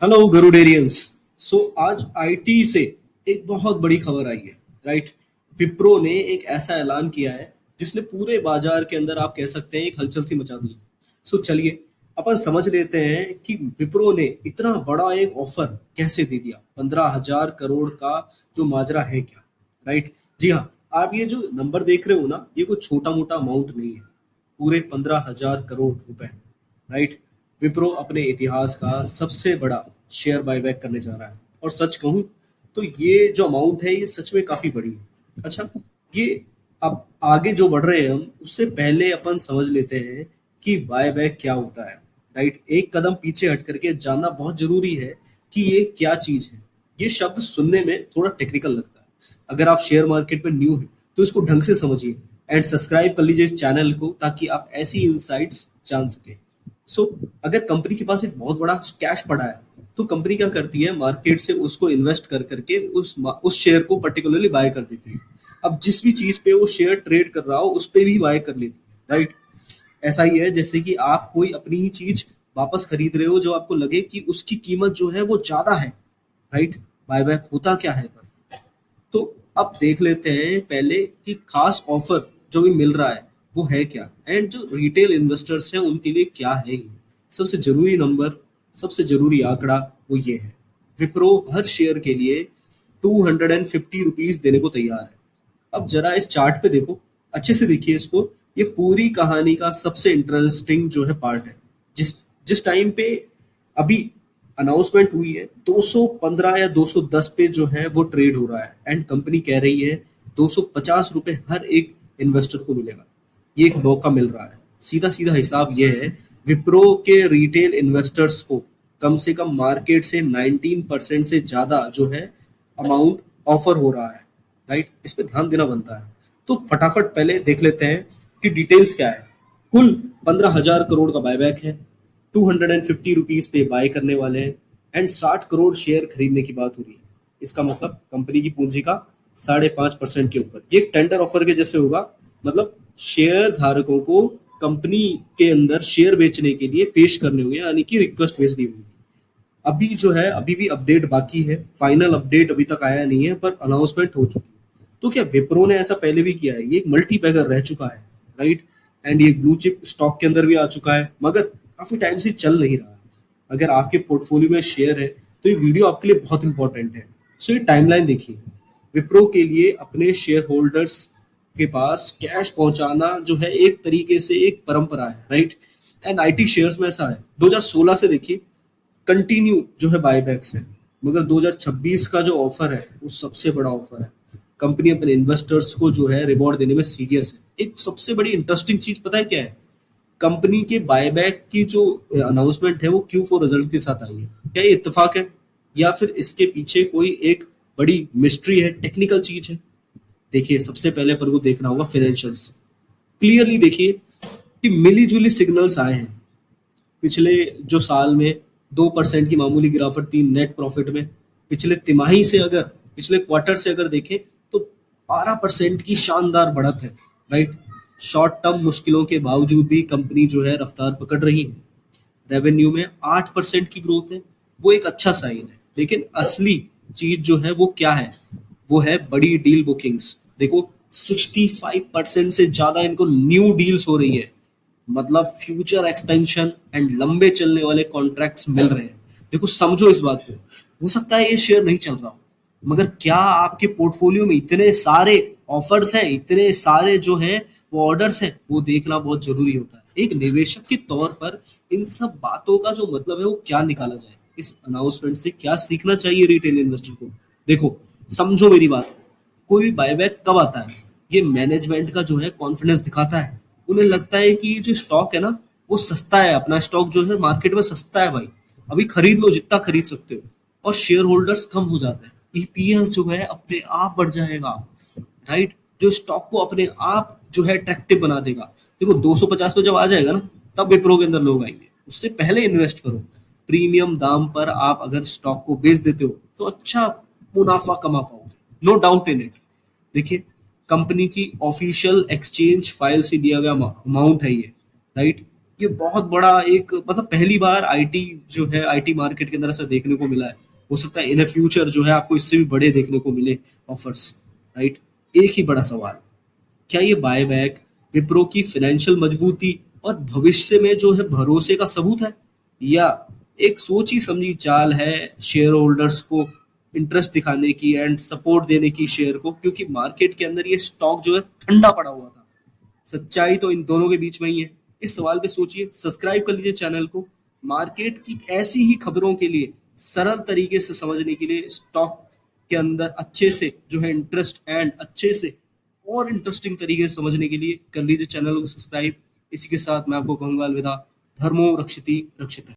Hello गरुडेरियंस। सो आज IT से एक बहुत बड़ी खबर आई है, राइट। विप्रो ने एक ऐसा ऐलान किया है जिसने पूरे बाजार के अंदर आप कह सकते हैं एक हलचल सी मचा दी है। सो चलिए अपन समझ लेते हैं कि विप्रो ने इतना बड़ा एक ऑफर कैसे दे दिया। 15,000 करोड़ का जो माजरा है क्या, राइट। जी हाँ, आप ये जो नंबर देख रहे हो ना, ये कोई छोटा मोटा अमाउंट नहीं है। पूरे 15,000 करोड़ रुपए, राइट। विप्रो अपने इतिहास का सबसे बड़ा शेयर बायबैक करने जा रहा है, और सच कहूं तो ये जो अमाउंट है ये सच में काफी बड़ी है। अच्छा, ये अब आगे जो बढ़ रहे हैं हम, उससे पहले अपन समझ लेते हैं कि बायबैक क्या होता है, राइट। एक कदम पीछे हट करके जानना बहुत जरूरी है कि ये क्या चीज है। ये शब्द सुनने में थोड़ा टेक्निकल लगता है। अगर आप शेयर मार्केट में न्यू हैं तो इसको ढंग से समझिए एंड सब्सक्राइब कर लीजिए इस चैनल को, ताकि आप ऐसी इंसाइट्स जान सकें। सो अगर कंपनी के पास एक बहुत बड़ा कैश पड़ा है तो कंपनी क्या करती है, मार्केट से उसको इन्वेस्ट कर करके उस शेयर को पर्टिकुलरली बाय कर देती है। अब जिस भी चीज पे वो शेयर ट्रेड कर रहा हो उस पे भी बाय कर लेती है, राइट। ऐसा ही है जैसे कि आप कोई अपनी ही चीज वापस खरीद रहे हो जो आपको लगे कि उसकी कीमत जो है वो ज्यादा है, राइट। बायबैक होता क्या है पर, तो अब देख लेते हैं पहले कि खास ऑफर जो भी मिल रहा है वो है क्या, एंड जो रिटेल इन्वेस्टर्स हैं उनके लिए क्या है ये। सबसे जरूरी नंबर, सबसे जरूरी आंकड़ा वो ये है, विप्रो हर शेयर के लिए 250 रुपीज देने को तैयार है। अब जरा इस चार्ट पे देखो, अच्छे से देखिए इसको। ये पूरी कहानी का सबसे इंटरेस्टिंग जो है पार्ट है। जिस जिस टाइम पे अभी अनाउंसमेंट हुई है 215 या 210 पे जो है वो ट्रेड हो रहा है, एंड कंपनी कह रही है 250 रुपए हर एक इन्वेस्टर को मिलेगा। ये एक मौका मिल रहा है। सीधा सीधा हिसाब ये है, विप्रो के रिटेल इन्वेस्टर्स को कम से कम मार्केट से 19% से ज्यादा जो है अमाउंट ऑफर हो रहा है, राइट। इस पे ध्यान देना बनता है। तो फटाफट पहले देख लेते हैं कि डिटेल्स क्या है। कुल 15,000 करोड़ का बायबैक है, 250 रुपीज पे बाय करने वाले हैं, एंड 60 करोड़ शेयर खरीदने की बात हो रही है। इसका मतलब कंपनी की पूंजी का 5.5% के ऊपर ये टेंडर ऑफर के जैसे होगा। मतलब शेयर धारकों को कंपनी के अंदर शेयर बेचने के लिए पेश करने होंगे, यानी कि रिक्वेस्ट भेजनी होगी। अभी जो है अभी भी अपडेट बाकी है, फाइनल अपडेट अभी तक आया नहीं है, पर अनाउंसमेंट हो चुकी है। तो क्या विप्रो ने ऐसा पहले भी किया है? ये एक मल्टी बैगर रह चुका है, राइट। एंड ये ब्लू चिप स्टॉक के अंदर भी आ चुका है, मगर काफी टाइम से चल नहीं रहा है। अगर आपके पोर्टफोलियो में शेयर है तो ये वीडियो आपके लिए बहुत इंपॉर्टेंट है। सो ये टाइमलाइन देखिए। विप्रो के लिए अपने शेयर होल्डर्स के पास कैश पहुंचाना जो है एक तरीके से एक परंपरा है, राइट। एंड आईटी शेयर्स में ऐसा है, 2016 से देखिए कंटिन्यू जो है बायबैक्स है। मगर 2026 का जो ऑफर है वो सबसे बड़ा ऑफर है। कंपनी अपने इन्वेस्टर्स को जो है रिवॉर्ड देने में सीरियस है। एक सबसे बड़ी इंटरेस्टिंग चीज पता है क्या है? कंपनी के बायबैक की जो अनाउंसमेंट है वो Q4 रिजल्ट के साथ आई है। क्या ये इत्तेफाक है या फिर इसके पीछे कोई एक बड़ी मिस्ट्री है, टेक्निकल चीज है? देखिए सबसे पहले पर को देखना होगा फाइनेंशियल्स। क्लियरली देखिए कि मिली जुली सिग्नल्स आए हैं। पिछले जो साल में 2% की मामूली गिरावट थी नेट प्रॉफिट में। पिछले तिमाही से अगर पिछले क्वार्टर से अगर देखें तो 12% की शानदार बढ़त है, राइट। शॉर्ट टर्म मुश्किलों के बावजूद भी कंपनी जो है रफ्तार पकड़ रही है। रेवेन्यू में 8% की ग्रोथ है, वो एक अच्छा साइन है। लेकिन असली चीज जो है वो क्या है? वो है बड़ी डील बुकिंग्स। देखो 65% से ज्यादा इनको न्यू डील्स हो रही है। मतलब फ्यूचर एक्सपेंशन एंड लंबे चलने वाले कॉन्ट्रैक्ट्स मिल रहे हैं। देखो समझो इस बात को। हो सकता है ये शेयर नहीं चल रहा हो, मगर क्या आपके पोर्टफोलियो में इतने सारे ऑफर्स हैं, इतने सारे जो हैं वो ऑर्डर्स हैं, वो देखना बहुत जरूरी होता है। एक निवेशक के तौर पर इन सब बातों का जो मतलब है वो क्या निकाला जाए, इस अनाउंसमेंट से क्या सीखना चाहिए रिटेल इन्वेस्टर को? देखो समझो मेरी बात। कोई भी बायबैक कब आता है? ये मैनेजमेंट का जो है कॉन्फिडेंस दिखाता है। उन्हें लगता है कि ये जो स्टॉक है ना वो सस्ता है, अपना स्टॉक जो है मार्केट में सस्ता है भाई, अभी खरीद लो जितना खरीद सकते हो। और शेयर होल्डर्स कम हो जाते हैं, ईपीएस जो है अपने आप बढ़ जाएगा, राइट। जो स्टॉक को अपने आप जो है अट्रैक्टिव बना देगा। देखो 250 पे जब आ जाएगा ना तब विप्रो के अंदर लोग आएंगे, उससे पहले इन्वेस्ट करो। प्रीमियम दाम पर आप अगर स्टॉक को बेच देते हो तो अच्छा मुनाफा कमा पाओगे, नो डाउट इन इट। देखिए कंपनी की ऑफिशियल एक्सचेंज फाइल से दिया गया अमाउंट है ये, राइट। ये बहुत बड़ा एक मतलब पहली बार आईटी जो है आईटी मार्केट के अंदर ऐसा देखने को मिला है। हो सकता है इन फ्यूचर जो है आपको इससे भी बड़े देखने को मिले ऑफर्स, राइट। एक ही बड़ा सवाल, क्या ये बायबैक विप्रो की फाइनेंशियल मजबूती और भविष्य में जो है भरोसे का सबूत है, या एक सोची समझी चाल है शेयर होल्डर्स को इंटरेस्ट दिखाने की एंड सपोर्ट देने की शेयर को, क्योंकि मार्केट के अंदर ये स्टॉक जो है ठंडा पड़ा हुआ था। सच्चाई तो इन दोनों के बीच में ही है। इस सवाल पे सोचिए, सब्सक्राइब कर लीजिए चैनल को। मार्केट की ऐसी ही खबरों के लिए, सरल तरीके से समझने के लिए, स्टॉक के अंदर अच्छे से जो है इंटरेस्ट एंड अच्छे से और इंटरेस्टिंग तरीके से समझने के लिए कर लीजिए चैनल को सब्सक्राइब। इसी के साथ मैं आपको कहूंगा अलविदा। धर्मो रक्षिति रक्षित।